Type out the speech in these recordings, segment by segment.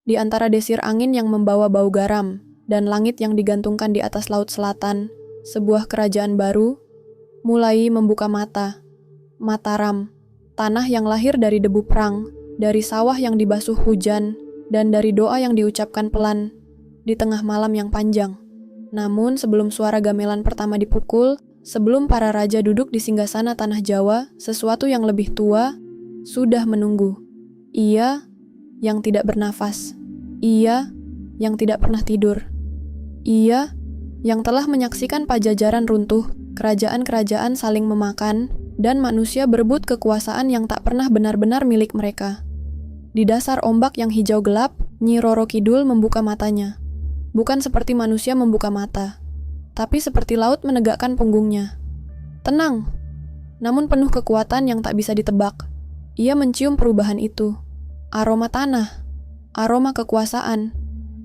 Di antara desir angin yang membawa bau garam dan langit yang digantungkan di atas laut selatan, sebuah kerajaan baru mulai membuka mata. Mataram, tanah yang lahir dari debu perang, dari sawah yang dibasuh hujan, dan dari doa yang diucapkan pelan di tengah malam yang panjang. Namun sebelum suara gamelan pertama dipukul, sebelum para raja duduk di singgasana tanah Jawa, sesuatu yang lebih tua sudah menunggu. Ia yang tidak bernafas. Ia yang tidak pernah tidur. Ia yang telah menyaksikan pajajaran runtuh, kerajaan-kerajaan saling memakan, dan manusia berebut kekuasaan yang tak pernah benar-benar milik mereka. Di dasar ombak yang hijau gelap, Nyi Roro Kidul membuka matanya. Bukan seperti manusia membuka mata, tapi seperti laut menegakkan punggungnya. Tenang, namun penuh kekuatan yang tak bisa ditebak. Ia mencium perubahan itu. Aroma tanah, aroma kekuasaan,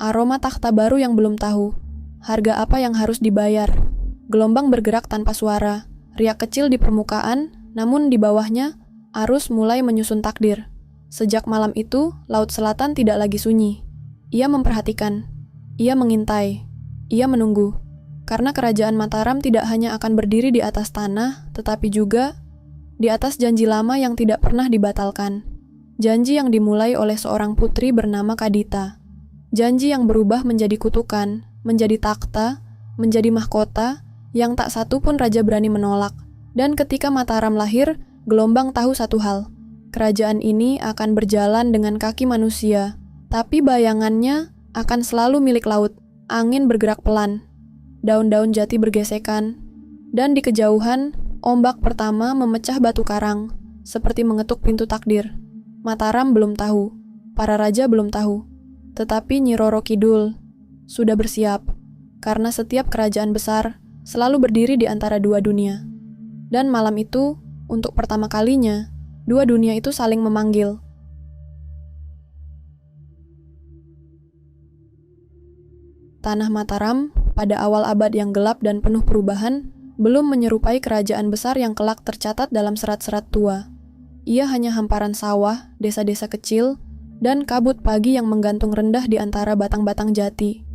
aroma takhta baru yang belum tahu harga apa yang harus dibayar. Gelombang bergerak tanpa suara, riak kecil di permukaan, namun di bawahnya, arus mulai menyusun takdir. Sejak malam itu, Laut Selatan tidak lagi sunyi. Ia memperhatikan, ia mengintai, ia menunggu. Karena kerajaan Mataram tidak hanya akan berdiri di atas tanah, tetapi juga di atas janji lama yang tidak pernah dibatalkan. Janji yang dimulai oleh seorang putri bernama Kadita. Janji yang berubah menjadi kutukan, menjadi takhta, menjadi mahkota, yang tak satu pun raja berani menolak. Dan ketika Mataram lahir, gelombang tahu satu hal. Kerajaan ini akan berjalan dengan kaki manusia, tapi bayangannya akan selalu milik laut. Angin bergerak pelan, daun-daun jati bergesekan, dan di kejauhan, ombak pertama memecah batu karang, seperti mengetuk pintu takdir. Mataram belum tahu, para raja belum tahu, tetapi Nyi Roro Kidul sudah bersiap, karena setiap kerajaan besar selalu berdiri di antara dua dunia. Dan malam itu, untuk pertama kalinya, dua dunia itu saling memanggil. Tanah Mataram, pada awal abad yang gelap dan penuh perubahan, belum menyerupai kerajaan besar yang kelak tercatat dalam serat-serat tua. Ia hanya hamparan sawah, desa-desa kecil, dan kabut pagi yang menggantung rendah di antara batang-batang jati.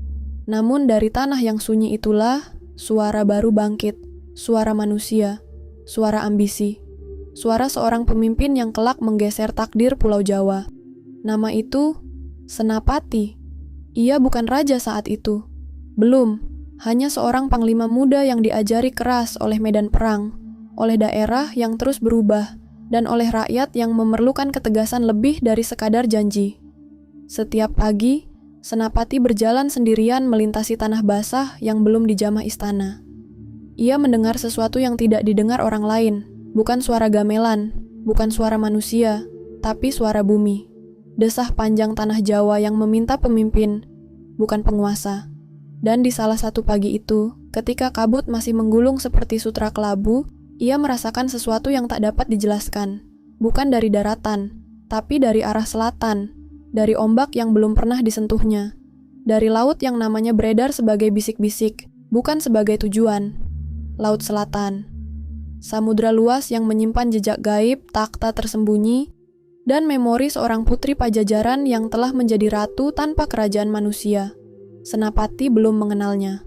Namun dari tanah yang sunyi itulah, suara baru bangkit, suara manusia, suara ambisi, suara seorang pemimpin yang kelak menggeser takdir Pulau Jawa. Nama itu Senapati. Ia bukan raja saat itu. Belum, hanya seorang panglima muda yang diajari keras oleh medan perang, oleh daerah yang terus berubah, dan oleh rakyat yang memerlukan ketegasan lebih dari sekadar janji. Setiap pagi, Senapati berjalan sendirian melintasi tanah basah yang belum dijamah istana. Ia mendengar sesuatu yang tidak didengar orang lain, bukan suara gamelan, bukan suara manusia, tapi suara bumi. Desah panjang tanah Jawa yang meminta pemimpin, bukan penguasa. Dan di salah satu pagi itu, ketika kabut masih menggulung seperti sutra kelabu, ia merasakan sesuatu yang tak dapat dijelaskan. Bukan dari daratan, tapi dari arah selatan. Dari ombak yang belum pernah disentuhnya, dari laut yang namanya beredar sebagai bisik-bisik, bukan sebagai tujuan. Laut Selatan, samudra luas yang menyimpan jejak gaib, takhta tersembunyi, dan memori seorang putri pajajaran yang telah menjadi ratu tanpa kerajaan manusia. Senapati belum mengenalnya,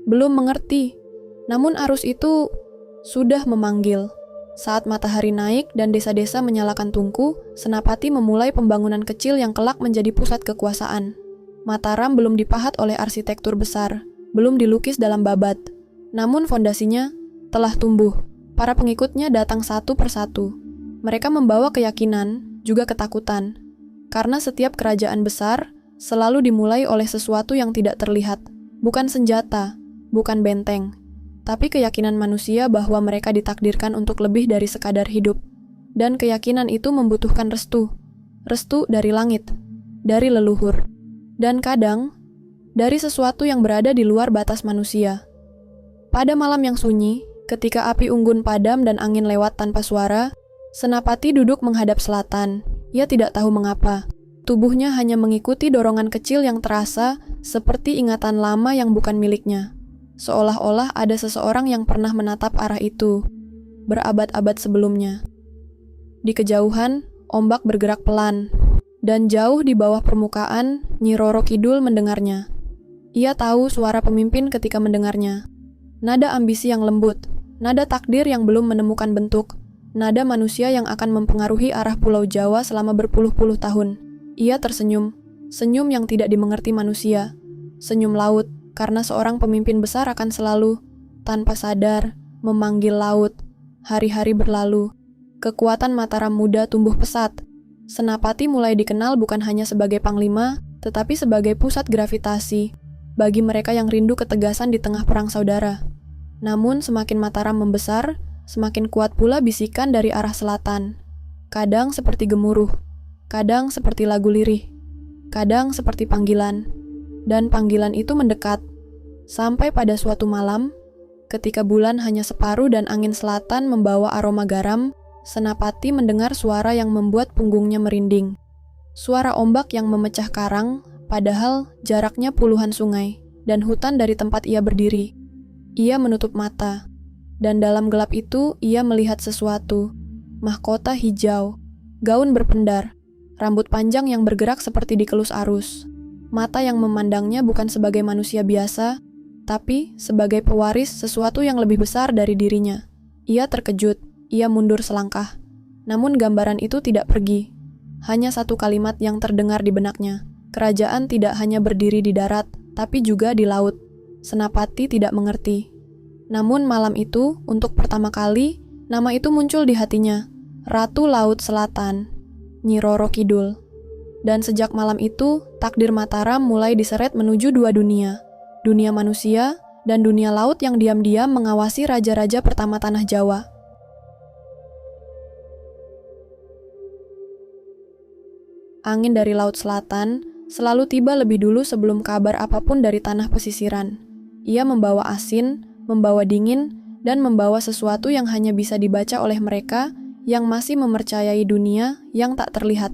belum mengerti, namun arus itu sudah memanggil. Saat matahari naik dan desa-desa menyalakan tungku, Senapati memulai pembangunan kecil yang kelak menjadi pusat kekuasaan. Mataram belum dipahat oleh arsitektur besar, belum dilukis dalam babat. Namun fondasinya telah tumbuh. Para pengikutnya datang satu persatu. Mereka membawa keyakinan, juga ketakutan. Karena setiap kerajaan besar selalu dimulai oleh sesuatu yang tidak terlihat. Bukan senjata, bukan benteng, tapi keyakinan manusia bahwa mereka ditakdirkan untuk lebih dari sekadar hidup. Dan keyakinan itu membutuhkan restu. Restu dari langit, dari leluhur. Dan kadang, dari sesuatu yang berada di luar batas manusia. Pada malam yang sunyi, ketika api unggun padam dan angin lewat tanpa suara, Senapati duduk menghadap selatan. Ia tidak tahu mengapa. Tubuhnya hanya mengikuti dorongan kecil yang terasa seperti ingatan lama yang bukan miliknya. Seolah-olah ada seseorang yang pernah menatap arah itu, berabad-abad sebelumnya. Di kejauhan, ombak bergerak pelan, Dan jauh di bawah permukaan, Nyi Roro Kidul mendengarnya. Ia tahu suara pemimpin ketika mendengarnya. Nada ambisi yang lembut, nada takdir yang belum menemukan bentuk, nada manusia yang akan mempengaruhi arah Pulau Jawa selama berpuluh-puluh tahun. Ia tersenyum, senyum yang tidak dimengerti manusia. Senyum laut, karena seorang pemimpin besar akan selalu, tanpa sadar, memanggil laut. Hari-hari berlalu. Kekuatan Mataram muda tumbuh pesat. Senapati mulai dikenal bukan hanya sebagai panglima, tetapi sebagai pusat gravitasi bagi mereka yang rindu ketegasan di tengah perang saudara. Namun semakin Mataram membesar, semakin kuat pula bisikan dari arah selatan. Kadang seperti gemuruh, kadang seperti lagu lirih, kadang seperti panggilan. Dan panggilan itu mendekat. Sampai pada suatu malam, ketika bulan hanya separuh dan angin selatan membawa aroma garam, Senapati mendengar suara yang membuat punggungnya merinding. Suara ombak yang memecah karang, padahal jaraknya puluhan sungai dan hutan dari tempat ia berdiri. Ia menutup mata, dan dalam gelap itu ia melihat sesuatu. Mahkota hijau, gaun berpendar, rambut panjang yang bergerak seperti dikelus arus. Mata yang memandangnya bukan sebagai manusia biasa, tapi sebagai pewaris sesuatu yang lebih besar dari dirinya. Ia terkejut, ia mundur selangkah. Namun gambaran itu tidak pergi. Hanya satu kalimat yang terdengar di benaknya. Kerajaan tidak hanya berdiri di darat, tapi juga di laut. Senapati tidak mengerti. Namun malam itu, untuk pertama kali, nama itu muncul di hatinya. Ratu Laut Selatan, Nyi Roro Kidul. Dan sejak malam itu, takdir Mataram mulai diseret menuju dua dunia. Dunia manusia dan dunia laut yang diam-diam mengawasi raja-raja pertama tanah Jawa. Angin dari Laut Selatan selalu tiba lebih dulu sebelum kabar apapun dari tanah pesisiran. Ia membawa asin, membawa dingin, dan membawa sesuatu yang hanya bisa dibaca oleh mereka yang masih mempercayai dunia yang tak terlihat.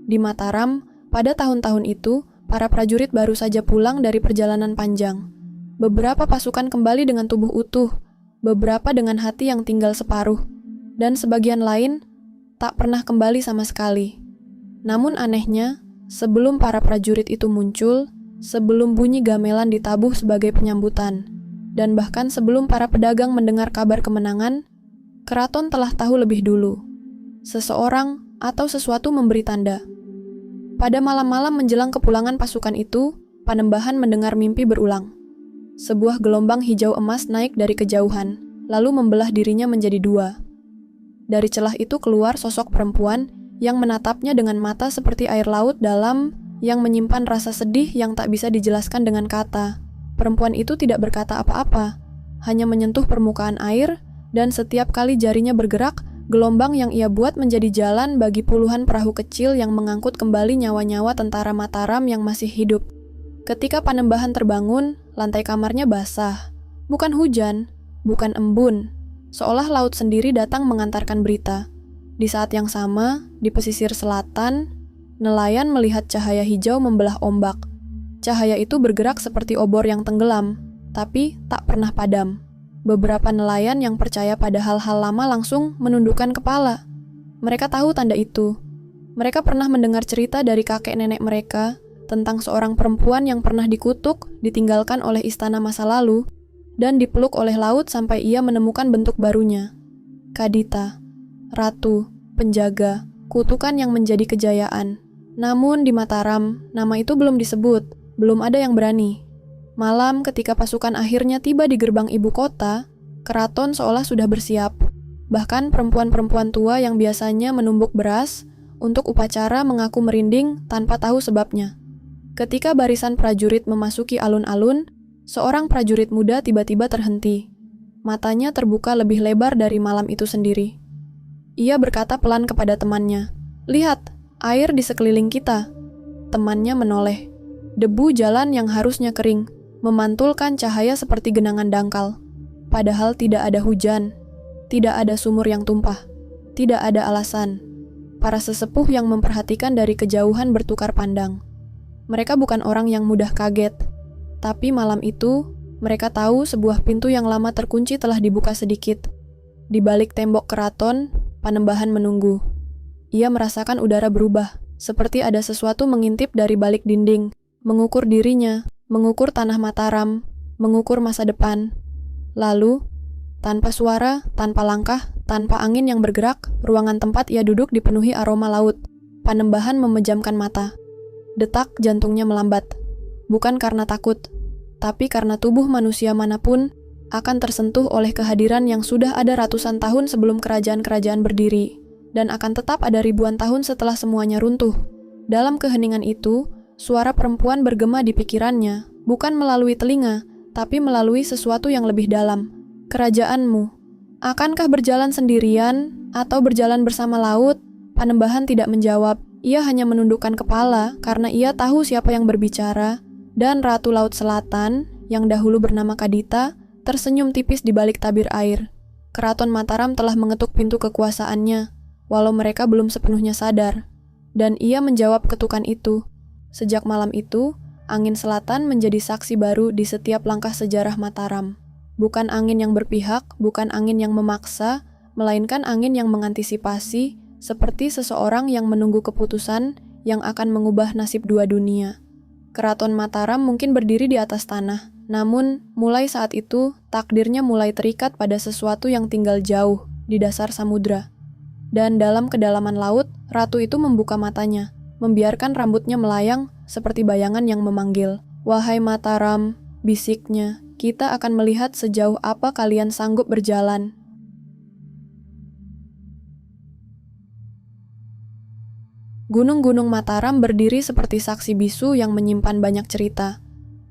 Di Mataram, pada tahun-tahun itu, para prajurit baru saja pulang dari perjalanan panjang. Beberapa pasukan kembali dengan tubuh utuh, beberapa dengan hati yang tinggal separuh, dan sebagian lain tak pernah kembali sama sekali. Namun anehnya, sebelum para prajurit itu muncul, sebelum bunyi gamelan ditabuh sebagai penyambutan, dan bahkan sebelum para pedagang mendengar kabar kemenangan, keraton telah tahu lebih dulu. Seseorang atau sesuatu memberi tanda. Pada malam-malam menjelang kepulangan pasukan itu, Panembahan mendengar mimpi berulang. Sebuah gelombang hijau emas naik dari kejauhan, lalu membelah dirinya menjadi dua. Dari celah itu keluar sosok perempuan yang menatapnya dengan mata seperti air laut dalam yang menyimpan rasa sedih yang tak bisa dijelaskan dengan kata. Perempuan itu tidak berkata apa-apa, hanya menyentuh permukaan air, dan setiap kali jarinya bergerak, gelombang yang ia buat menjadi jalan bagi puluhan perahu kecil yang mengangkut kembali nyawa-nyawa tentara Mataram yang masih hidup. Ketika Panembahan terbangun, lantai kamarnya basah. Bukan hujan, bukan embun, seolah laut sendiri datang mengantarkan berita. Di saat yang sama, di pesisir selatan, nelayan melihat cahaya hijau membelah ombak. Cahaya itu bergerak seperti obor yang tenggelam, tapi tak pernah padam. Beberapa nelayan yang percaya pada hal-hal lama langsung menundukkan kepala. Mereka tahu tanda itu. Mereka pernah mendengar cerita dari kakek nenek mereka tentang seorang perempuan yang pernah dikutuk, ditinggalkan oleh istana masa lalu, dan dipeluk oleh laut sampai ia menemukan bentuk barunya. Kadita. Ratu, penjaga, kutukan yang menjadi kejayaan. Namun di Mataram, nama itu belum disebut, belum ada yang berani. Malam ketika pasukan akhirnya tiba di gerbang ibu kota, keraton seolah sudah bersiap. Bahkan perempuan-perempuan tua yang biasanya menumbuk beras untuk upacara mengaku merinding tanpa tahu sebabnya. Ketika barisan prajurit memasuki alun-alun, seorang prajurit muda tiba-tiba terhenti. Matanya terbuka lebih lebar dari malam itu sendiri. Ia berkata pelan kepada temannya, "Lihat, air di sekeliling kita." Temannya menoleh. Debu jalan yang harusnya kering, memantulkan cahaya seperti genangan dangkal. Padahal tidak ada hujan, tidak ada sumur yang tumpah, tidak ada alasan. Para sesepuh yang memperhatikan dari kejauhan bertukar pandang. Mereka bukan orang yang mudah kaget, tapi malam itu, mereka tahu sebuah pintu yang lama terkunci telah dibuka sedikit. Di balik tembok keraton, Panembahan menunggu. Ia merasakan udara berubah, seperti ada sesuatu mengintip dari balik dinding, mengukur dirinya, mengukur tanah Mataram, mengukur masa depan. Lalu, tanpa suara, tanpa langkah, tanpa angin yang bergerak, ruangan tempat ia duduk dipenuhi aroma laut. Panembahan memejamkan mata. Detak jantungnya melambat. Bukan karena takut, tapi karena tubuh manusia manapun akan tersentuh oleh kehadiran yang sudah ada ratusan tahun sebelum kerajaan-kerajaan berdiri, dan akan tetap ada ribuan tahun setelah semuanya runtuh. Dalam keheningan itu, suara perempuan bergema di pikirannya, bukan melalui telinga, tapi melalui sesuatu yang lebih dalam. Kerajaanmu, akankah berjalan sendirian atau berjalan bersama laut? Panembahan tidak menjawab, ia hanya menundukkan kepala karena ia tahu siapa yang berbicara, dan Ratu Laut Selatan, yang dahulu bernama Kadita, tersenyum tipis di balik tabir air. Keraton Mataram telah mengetuk pintu kekuasaannya, walau mereka belum sepenuhnya sadar. Dan ia menjawab ketukan itu. Sejak malam itu, angin selatan menjadi saksi baru di setiap langkah sejarah Mataram. Bukan angin yang berpihak, bukan angin yang memaksa, melainkan angin yang mengantisipasi, seperti seseorang yang menunggu keputusan yang akan mengubah nasib dua dunia. Keraton Mataram mungkin berdiri di atas tanah, namun mulai saat itu takdirnya mulai terikat pada sesuatu yang tinggal jauh di dasar samudra. Dan dalam kedalaman laut, ratu itu membuka matanya, membiarkan rambutnya melayang seperti bayangan yang memanggil. "Wahai Mataram," bisiknya, "kita akan melihat sejauh apa kalian sanggup berjalan." Gunung-gunung Mataram berdiri seperti saksi bisu yang menyimpan banyak cerita.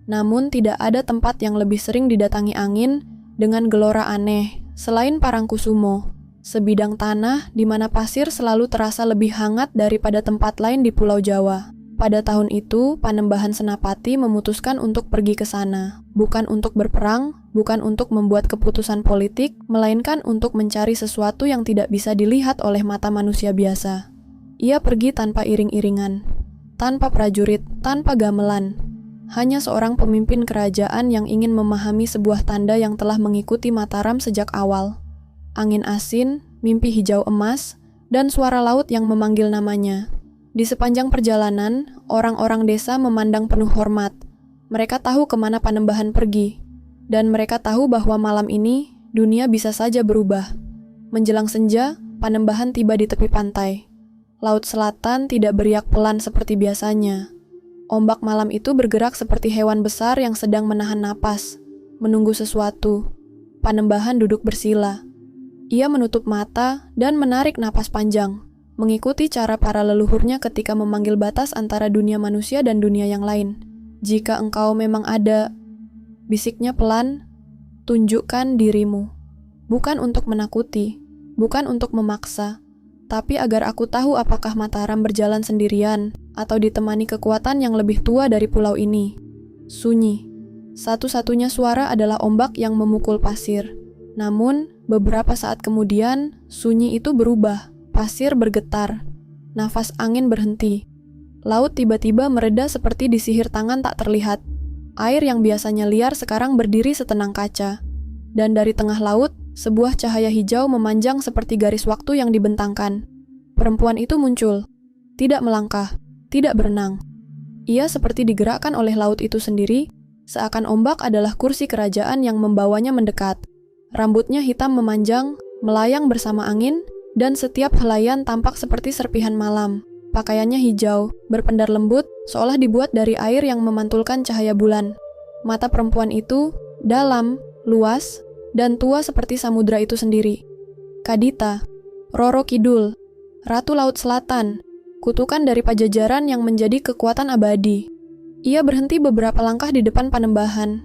Namun tidak ada tempat yang lebih sering didatangi angin dengan gelora aneh, selain Parangkusumo, sebidang tanah di mana pasir selalu terasa lebih hangat daripada tempat lain di Pulau Jawa. Pada tahun itu, Panembahan Senapati memutuskan untuk pergi ke sana, bukan untuk berperang, bukan untuk membuat keputusan politik, melainkan untuk mencari sesuatu yang tidak bisa dilihat oleh mata manusia biasa. Ia pergi tanpa iring-iringan, tanpa prajurit, tanpa gamelan. Hanya seorang pemimpin kerajaan yang ingin memahami sebuah tanda yang telah mengikuti Mataram sejak awal. Angin asin, mimpi hijau emas, dan suara laut yang memanggil namanya. Di sepanjang perjalanan, orang-orang desa memandang penuh hormat. Mereka tahu kemana Panembahan pergi, dan mereka tahu bahwa malam ini dunia bisa saja berubah. Menjelang senja, Panembahan tiba di tepi pantai. Laut Selatan tidak beriak pelan seperti biasanya. Ombak malam itu bergerak seperti hewan besar yang sedang menahan napas, menunggu sesuatu. Panembahan duduk bersila. Ia menutup mata dan menarik napas panjang, mengikuti cara para leluhurnya ketika memanggil batas antara dunia manusia dan dunia yang lain. "Jika engkau memang ada," bisiknya pelan, "tunjukkan dirimu. Bukan untuk menakuti, bukan untuk memaksa, tapi agar aku tahu apakah Mataram berjalan sendirian atau ditemani kekuatan yang lebih tua dari pulau ini." Sunyi. Satu-satunya suara adalah ombak yang memukul pasir. Namun, beberapa saat kemudian, sunyi itu berubah. Pasir bergetar. Nafas angin berhenti. Laut tiba-tiba mereda seperti disihir tangan tak terlihat. Air yang biasanya liar sekarang berdiri setenang kaca. Dan dari tengah laut, sebuah cahaya hijau memanjang seperti garis waktu yang dibentangkan. Perempuan itu muncul. Tidak melangkah, tidak berenang. Ia seperti digerakkan oleh laut itu sendiri, seakan ombak adalah kursi kerajaan yang membawanya mendekat. Rambutnya hitam memanjang, melayang bersama angin, dan setiap helaian tampak seperti serpihan malam. Pakaiannya hijau, berpendar lembut, seolah dibuat dari air yang memantulkan cahaya bulan. Mata perempuan itu dalam, luas, dan tua seperti samudra itu sendiri. Kadita, Roro Kidul, Ratu Laut Selatan, kutukan dari Pajajaran yang menjadi kekuatan abadi. Ia berhenti beberapa langkah di depan Panembahan.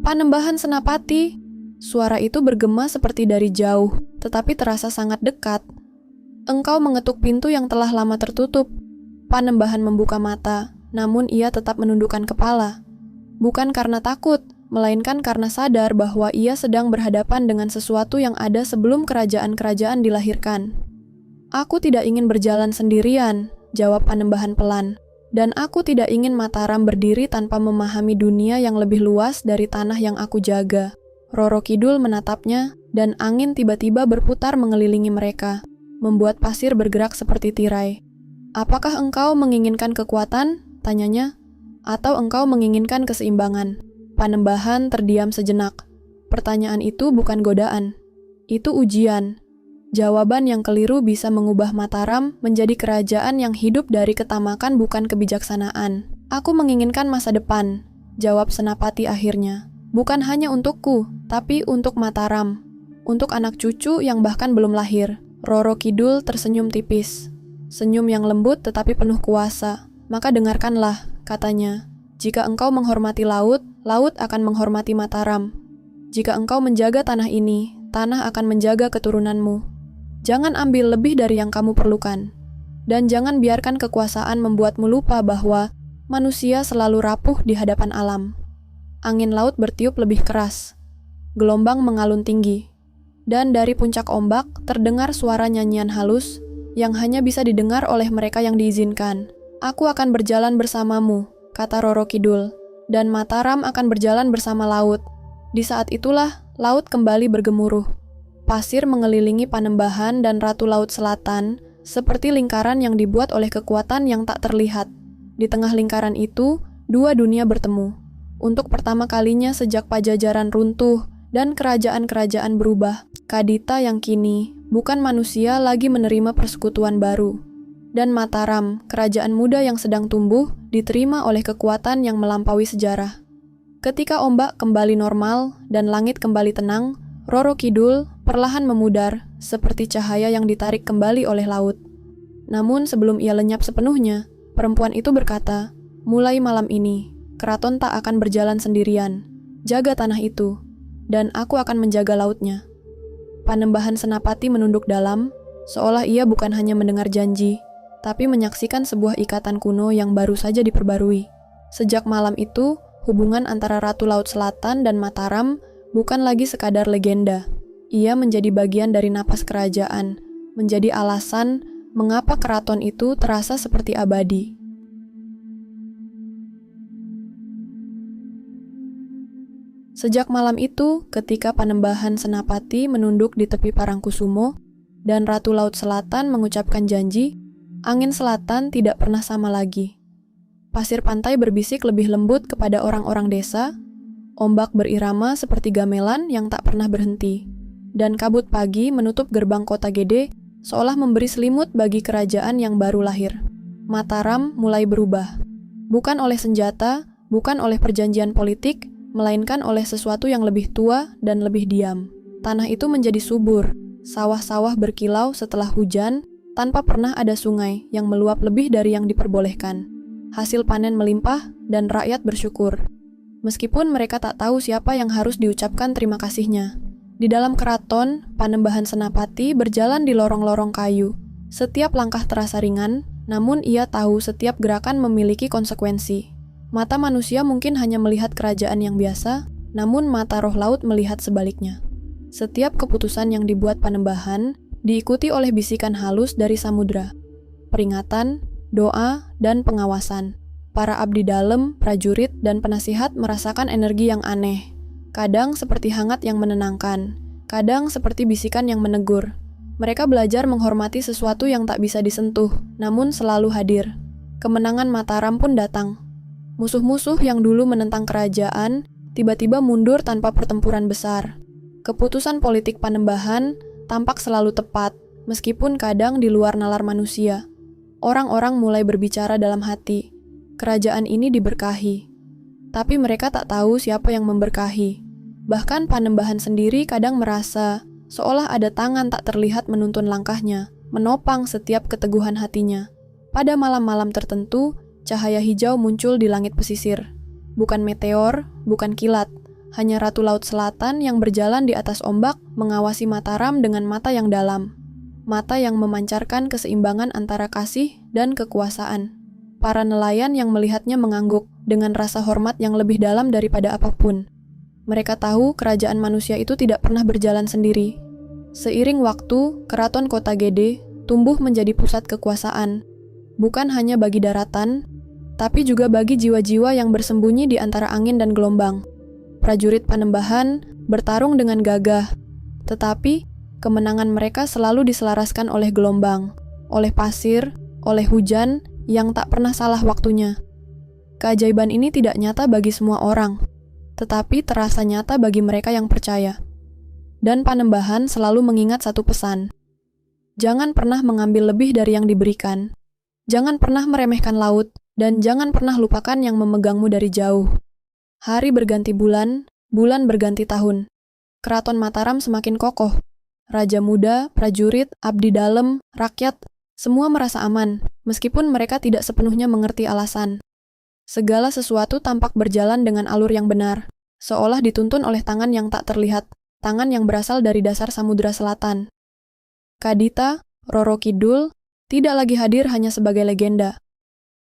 "Panembahan Senapati!" Suara itu bergema seperti dari jauh, tetapi terasa sangat dekat. "Engkau mengetuk pintu yang telah lama tertutup." Panembahan membuka mata, namun ia tetap menundukkan kepala. Bukan karena takut, melainkan karena sadar bahwa ia sedang berhadapan dengan sesuatu yang ada sebelum kerajaan-kerajaan dilahirkan. "Aku tidak ingin berjalan sendirian," jawab Panembahan pelan. "Dan aku tidak ingin Mataram berdiri tanpa memahami dunia yang lebih luas dari tanah yang aku jaga." Roro Kidul menatapnya, dan angin tiba-tiba berputar mengelilingi mereka, membuat pasir bergerak seperti tirai. Apakah engkau menginginkan kekuatan? Tanyanya. Atau engkau menginginkan keseimbangan? Panembahan terdiam sejenak. Pertanyaan itu bukan godaan. Itu ujian. Jawaban yang keliru bisa mengubah Mataram menjadi kerajaan yang hidup dari ketamakan bukan kebijaksanaan. Aku menginginkan masa depan, jawab Senapati akhirnya. Bukan hanya untukku, tapi untuk Mataram. Untuk anak cucu yang bahkan belum lahir. Roro Kidul tersenyum tipis. Senyum yang lembut tetapi penuh kuasa. Maka dengarkanlah, katanya. Jika engkau menghormati laut, laut akan menghormati Mataram. Jika engkau menjaga tanah ini, tanah akan menjaga keturunanmu. Jangan ambil lebih dari yang kamu perlukan. Dan jangan biarkan kekuasaan membuatmu lupa bahwa manusia selalu rapuh di hadapan alam. Angin laut bertiup lebih keras. Gelombang mengalun tinggi. Dan dari puncak ombak terdengar suara nyanyian halus yang hanya bisa didengar oleh mereka yang diizinkan. Aku akan berjalan bersamamu, kata Roro Kidul, dan Mataram akan berjalan bersama laut. Di saat itulah, laut kembali bergemuruh. Pasir mengelilingi Panembahan dan Ratu Laut Selatan, seperti lingkaran yang dibuat oleh kekuatan yang tak terlihat. Di tengah lingkaran itu, dua dunia bertemu. Untuk pertama kalinya sejak Pajajaran runtuh dan kerajaan-kerajaan berubah, Kadita yang kini bukan manusia lagi menerima persekutuan baru. Dan Mataram, kerajaan muda yang sedang tumbuh, diterima oleh kekuatan yang melampaui sejarah. Ketika ombak kembali normal dan langit kembali tenang, Roro Kidul perlahan memudar, seperti cahaya yang ditarik kembali oleh laut. Namun sebelum ia lenyap sepenuhnya, perempuan itu berkata, mulai malam ini, keraton tak akan berjalan sendirian. Jaga tanah itu, dan aku akan menjaga lautnya. Panembahan Senapati menunduk dalam, seolah ia bukan hanya mendengar janji, tapi menyaksikan sebuah ikatan kuno yang baru saja diperbarui. Sejak malam itu, hubungan antara Ratu Laut Selatan dan Mataram bukan lagi sekadar legenda. Ia menjadi bagian dari napas kerajaan, menjadi alasan mengapa keraton itu terasa seperti abadi. Sejak malam itu, ketika Panembahan Senapati menunduk di tepi Parangkusumo dan Ratu Laut Selatan mengucapkan janji, angin selatan tidak pernah sama lagi. Pasir pantai berbisik lebih lembut kepada orang-orang desa, ombak berirama seperti gamelan yang tak pernah berhenti, dan kabut pagi menutup gerbang kota Gede seolah memberi selimut bagi kerajaan yang baru lahir. Mataram mulai berubah. Bukan oleh senjata, bukan oleh perjanjian politik, melainkan oleh sesuatu yang lebih tua dan lebih diam. Tanah itu menjadi subur, sawah-sawah berkilau setelah hujan, tanpa pernah ada sungai yang meluap lebih dari yang diperbolehkan. Hasil panen melimpah dan rakyat bersyukur. Meskipun mereka tak tahu siapa yang harus diucapkan terima kasihnya. Di dalam keraton, Panembahan Senapati berjalan di lorong-lorong kayu. Setiap langkah terasa ringan, namun ia tahu setiap gerakan memiliki konsekuensi. Mata manusia mungkin hanya melihat kerajaan yang biasa, namun mata roh laut melihat sebaliknya. Setiap keputusan yang dibuat Panembahan diikuti oleh bisikan halus dari samudra. Peringatan, doa, dan pengawasan. Para abdi dalam, prajurit, dan penasihat merasakan energi yang aneh. Kadang seperti hangat yang menenangkan, kadang seperti bisikan yang menegur. Mereka belajar menghormati sesuatu yang tak bisa disentuh, namun selalu hadir. Kemenangan Mataram pun datang. Musuh-musuh yang dulu menentang kerajaan tiba-tiba mundur tanpa pertempuran besar. Keputusan politik Panembahan tampak selalu tepat, meskipun kadang di luar nalar manusia. Orang-orang mulai berbicara dalam hati. Kerajaan ini diberkahi. Tapi mereka tak tahu siapa yang memberkahi. Bahkan Panembahan sendiri kadang merasa seolah ada tangan tak terlihat menuntun langkahnya, menopang setiap keteguhan hatinya. Pada malam-malam tertentu, cahaya hijau muncul di langit pesisir. Bukan meteor, bukan kilat, hanya Ratu Laut Selatan yang berjalan di atas ombak mengawasi Mataram dengan mata yang dalam. Mata yang memancarkan keseimbangan antara kasih dan kekuasaan. Para nelayan yang melihatnya mengangguk dengan rasa hormat yang lebih dalam daripada apapun. Mereka tahu kerajaan manusia itu tidak pernah berjalan sendiri. Seiring waktu, keraton kota Gede tumbuh menjadi pusat kekuasaan. Bukan hanya bagi daratan, tapi juga bagi jiwa-jiwa yang bersembunyi di antara angin dan gelombang. Prajurit Panembahan bertarung dengan gagah, tetapi kemenangan mereka selalu diselaraskan oleh gelombang, oleh pasir, oleh hujan yang tak pernah salah waktunya. Keajaiban ini tidak nyata bagi semua orang, tetapi terasa nyata bagi mereka yang percaya. Dan Panembahan selalu mengingat satu pesan. Jangan pernah mengambil lebih dari yang diberikan. Jangan pernah meremehkan laut, dan jangan pernah lupakan yang memegangmu dari jauh. Hari berganti bulan, bulan berganti tahun. Keraton Mataram semakin kokoh. Raja muda, prajurit, abdi dalem, rakyat, semua merasa aman, meskipun mereka tidak sepenuhnya mengerti alasan. Segala sesuatu tampak berjalan dengan alur yang benar, seolah dituntun oleh tangan yang tak terlihat, tangan yang berasal dari dasar Samudra Selatan. Kadita, Roro Kidul, tidak lagi hadir hanya sebagai legenda.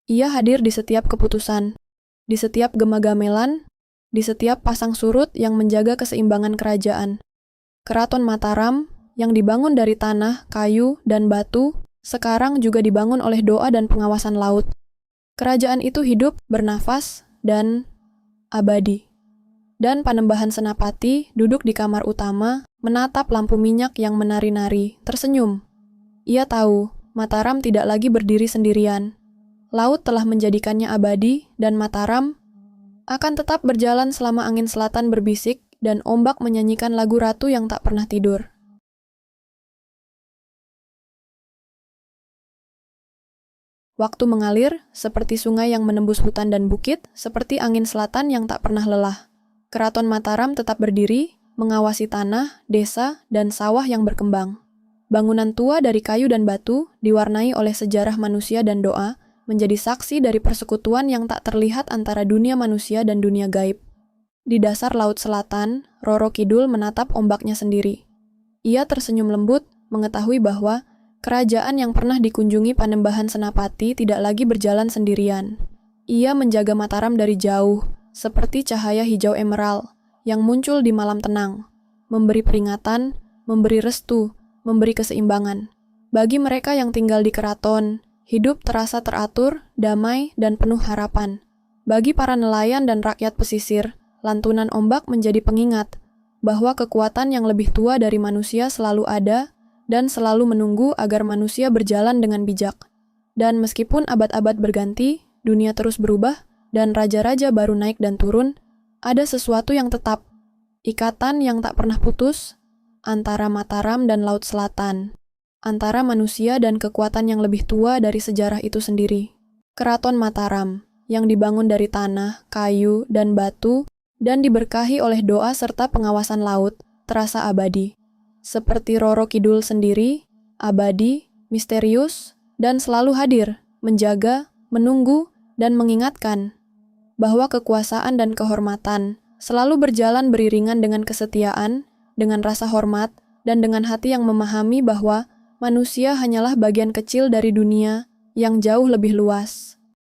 Ia hadir di setiap keputusan, di setiap gema-gamelan, di setiap pasang surut yang menjaga keseimbangan kerajaan. Keraton Mataram, yang dibangun dari tanah, kayu, dan batu, sekarang juga dibangun oleh doa dan pengawasan laut. Kerajaan itu hidup, bernafas, dan abadi. Dan Panembahan Senapati duduk di kamar utama, menatap lampu minyak yang menari-nari, tersenyum. Ia tahu, Mataram tidak lagi berdiri sendirian. Laut telah menjadikannya abadi, dan Mataram akan tetap berjalan selama angin selatan berbisik dan ombak menyanyikan lagu ratu yang tak pernah tidur. Waktu mengalir, seperti sungai yang menembus hutan dan bukit, seperti angin selatan yang tak pernah lelah. Keraton Mataram tetap berdiri, mengawasi tanah, desa, dan sawah yang berkembang. Bangunan tua dari kayu dan batu, diwarnai oleh sejarah manusia dan doa, menjadi saksi dari persekutuan yang tak terlihat antara dunia manusia dan dunia gaib. Di dasar Laut Selatan, Roro Kidul menatap ombaknya sendiri. Ia tersenyum lembut, mengetahui bahwa kerajaan yang pernah dikunjungi Panembahan Senapati tidak lagi berjalan sendirian. Ia menjaga Mataram dari jauh, seperti cahaya hijau emerald yang muncul di malam tenang, memberi peringatan, memberi restu, memberi keseimbangan. Bagi mereka yang tinggal di keraton, hidup terasa teratur, damai, dan penuh harapan. Bagi para nelayan dan rakyat pesisir, lantunan ombak menjadi pengingat bahwa kekuatan yang lebih tua dari manusia selalu ada dan selalu menunggu agar manusia berjalan dengan bijak. Dan meskipun abad-abad berganti, dunia terus berubah, dan raja-raja baru naik dan turun, ada sesuatu yang tetap, ikatan yang tak pernah putus, antara Mataram dan Laut Selatan, antara manusia dan kekuatan yang lebih tua dari sejarah itu sendiri. Keraton Mataram, yang dibangun dari tanah, kayu, dan batu, dan diberkahi oleh doa serta pengawasan laut, terasa abadi. Seperti Roro Kidul sendiri, abadi, misterius, dan selalu hadir, menjaga, menunggu, dan mengingatkan bahwa kekuasaan dan kehormatan selalu berjalan beriringan dengan kesetiaan, dengan rasa hormat, dan dengan hati yang memahami bahwa manusia hanyalah bagian kecil dari dunia yang jauh lebih luas.